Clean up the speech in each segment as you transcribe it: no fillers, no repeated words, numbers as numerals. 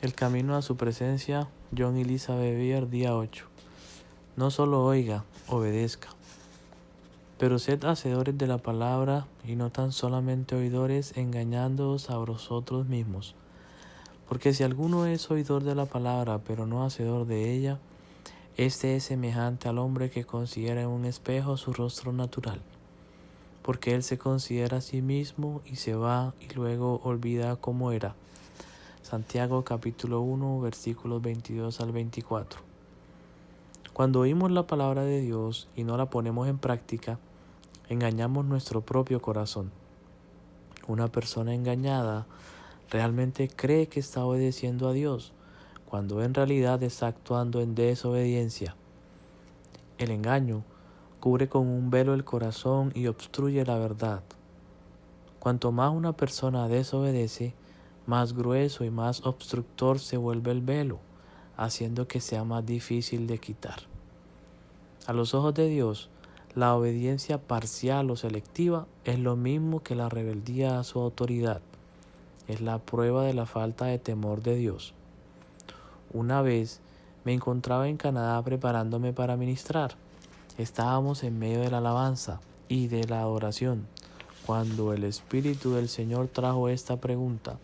El camino a su presencia, John Elizabeth Beer, día 8. No solo oiga, obedezca. Pero sed hacedores de la palabra y no tan solamente oidores, engañándoos a vosotros mismos. Porque si alguno es oidor de la palabra, pero no hacedor de ella, este es semejante al hombre que considera en un espejo su rostro natural. Porque él se considera a sí mismo y se va y luego olvida cómo era. Santiago capítulo 1, versículos 22 al 24. Cuando oímos la palabra de Dios y no la ponemos en práctica, engañamos nuestro propio corazón. Una persona engañada realmente cree que está obedeciendo a Dios, cuando en realidad está actuando en desobediencia. El engaño cubre con un velo el corazón y obstruye la verdad. Cuanto más una persona desobedece, más grueso y más obstructor se vuelve el velo, haciendo que sea más difícil de quitar. A los ojos de Dios, la obediencia parcial o selectiva es lo mismo que la rebeldía a su autoridad. Es la prueba de la falta de temor de Dios. Una vez me encontraba en Canadá preparándome para ministrar. Estábamos en medio de la alabanza y de la adoración, cuando el Espíritu del Señor trajo esta pregunta: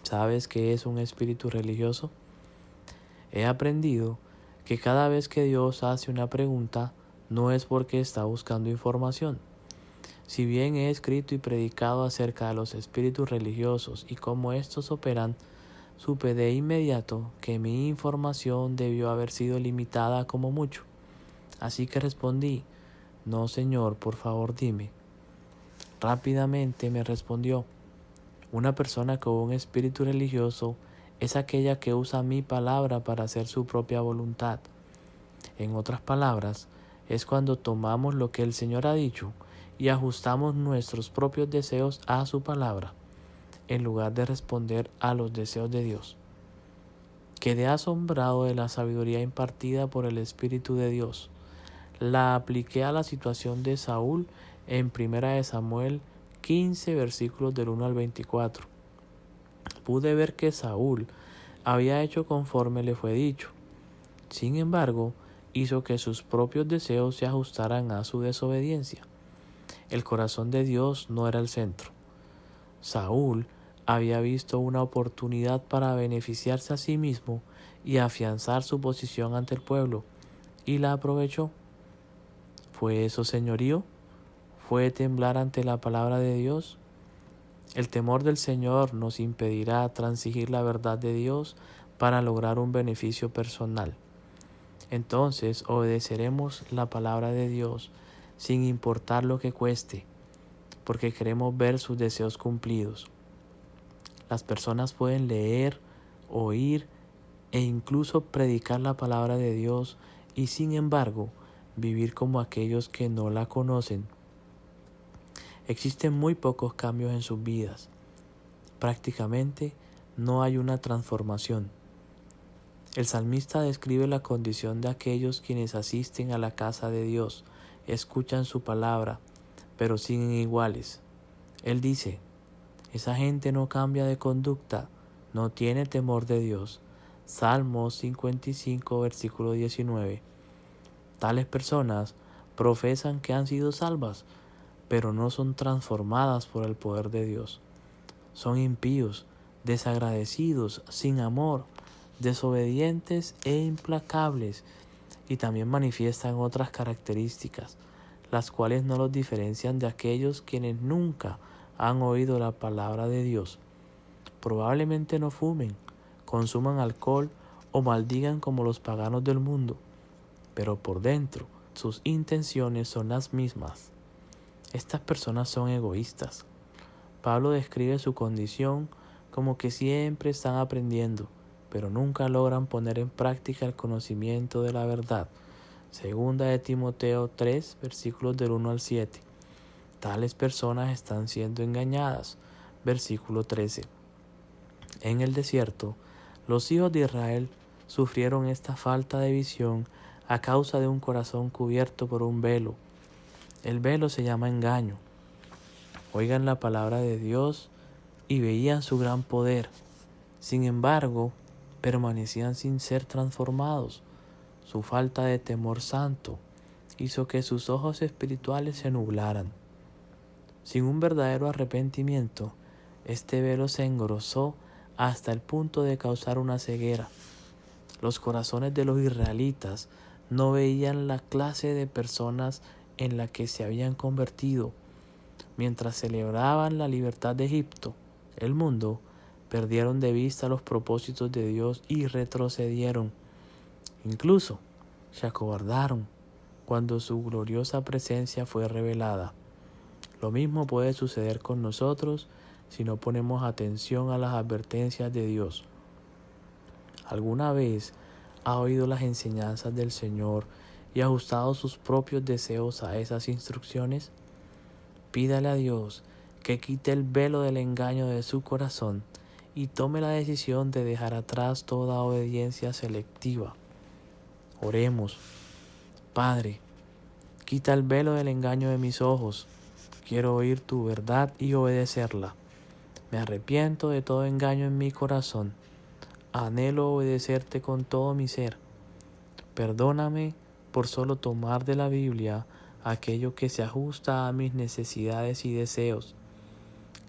¿sabes qué es un espíritu religioso? He aprendido que cada vez que Dios hace una pregunta, no es porque está buscando información. Si bien he escrito y predicado acerca de los espíritus religiosos y cómo estos operan, supe de inmediato que mi información debió haber sido limitada como mucho. Así que respondí: no, Señor, por favor dime. Rápidamente me respondió: una persona con un espíritu religioso es aquella que usa mi palabra para hacer su propia voluntad. En otras palabras, es cuando tomamos lo que el Señor ha dicho y ajustamos nuestros propios deseos a su palabra, en lugar de responder a los deseos de Dios. Quedé asombrado de la sabiduría impartida por el Espíritu de Dios. La apliqué a la situación de Saúl en 1 Samuel 15, versículos del 1 al 24. Pude ver que Saúl había hecho conforme le fue dicho. Sin embargo, hizo que sus propios deseos se ajustaran a su desobediencia. El corazón de Dios no era el centro. Saúl había visto una oportunidad para beneficiarse a sí mismo y afianzar su posición ante el pueblo, y la aprovechó. ¿Fue eso señorío? ¿Fue temblar ante la palabra de Dios? El temor del Señor nos impedirá transigir la verdad de Dios para lograr un beneficio personal. Entonces obedeceremos la palabra de Dios sin importar lo que cueste, porque queremos ver sus deseos cumplidos. Las personas pueden leer, oír e incluso predicar la palabra de Dios y sin embargo vivir como aquellos que no la conocen. Existen muy pocos cambios en sus vidas. Prácticamente no hay una transformación. El salmista describe la condición de aquellos quienes asisten a la casa de Dios, escuchan su palabra, pero siguen iguales. Él dice: esa gente no cambia de conducta, no tiene temor de Dios. Salmos 55, versículo 19. Tales personas profesan que han sido salvas, pero no son transformadas por el poder de Dios. Son impíos, desagradecidos, sin amor, desobedientes e implacables, y también manifiestan otras características, las cuales no los diferencian de aquellos quienes nunca han oído la palabra de Dios. Probablemente no fumen, consuman alcohol o maldigan como los paganos del mundo, pero por dentro sus intenciones son las mismas. Estas personas son egoístas. Pablo describe su condición como que siempre están aprendiendo, pero nunca logran poner en práctica el conocimiento de la verdad. Segunda de Timoteo 3, versículos del 1 al 7. Tales personas están siendo engañadas. Versículo 13. En el desierto, los hijos de Israel sufrieron esta falta de visión a causa de un corazón cubierto por un velo. El velo se llama engaño. Oigan la palabra de Dios y veían su gran poder. Sin embargo, permanecían sin ser transformados. Su falta de temor santo hizo que sus ojos espirituales se nublaran. Sin un verdadero arrepentimiento, este velo se engrosó hasta el punto de causar una ceguera. Los corazones de los israelitas no veían la clase de personas en la que se habían convertido. Mientras celebraban la libertad de Egipto, el mundo, perdieron de vista los propósitos de Dios y retrocedieron. Incluso se acobardaron cuando su gloriosa presencia fue revelada. Lo mismo puede suceder con nosotros si no ponemos atención a las advertencias de Dios. ¿Alguna vez ha oído las enseñanzas del Señor y ajustado sus propios deseos a esas instrucciones? Pídale a Dios que quite el velo del engaño de su corazón y tome la decisión de dejar atrás toda obediencia selectiva. Oremos. Padre, quita el velo del engaño de mis ojos. Quiero oír tu verdad y obedecerla. Me arrepiento de todo engaño en mi corazón. Anhelo obedecerte con todo mi ser. Perdóname por solo tomar de la Biblia aquello que se ajusta a mis necesidades y deseos.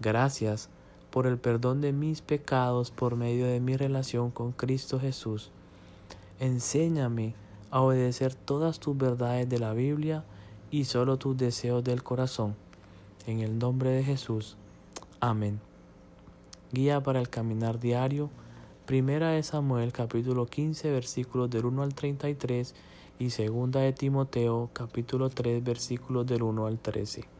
Gracias por el perdón de mis pecados por medio de mi relación con Cristo Jesús. Enséñame a obedecer todas tus verdades de la Biblia y solo tus deseos del corazón. En el nombre de Jesús. Amén. Guía para el caminar diario. Primera de Samuel capítulo 15 versículos del 1 al 33 y segunda de Timoteo capítulo 3 versículos del 1 al 13.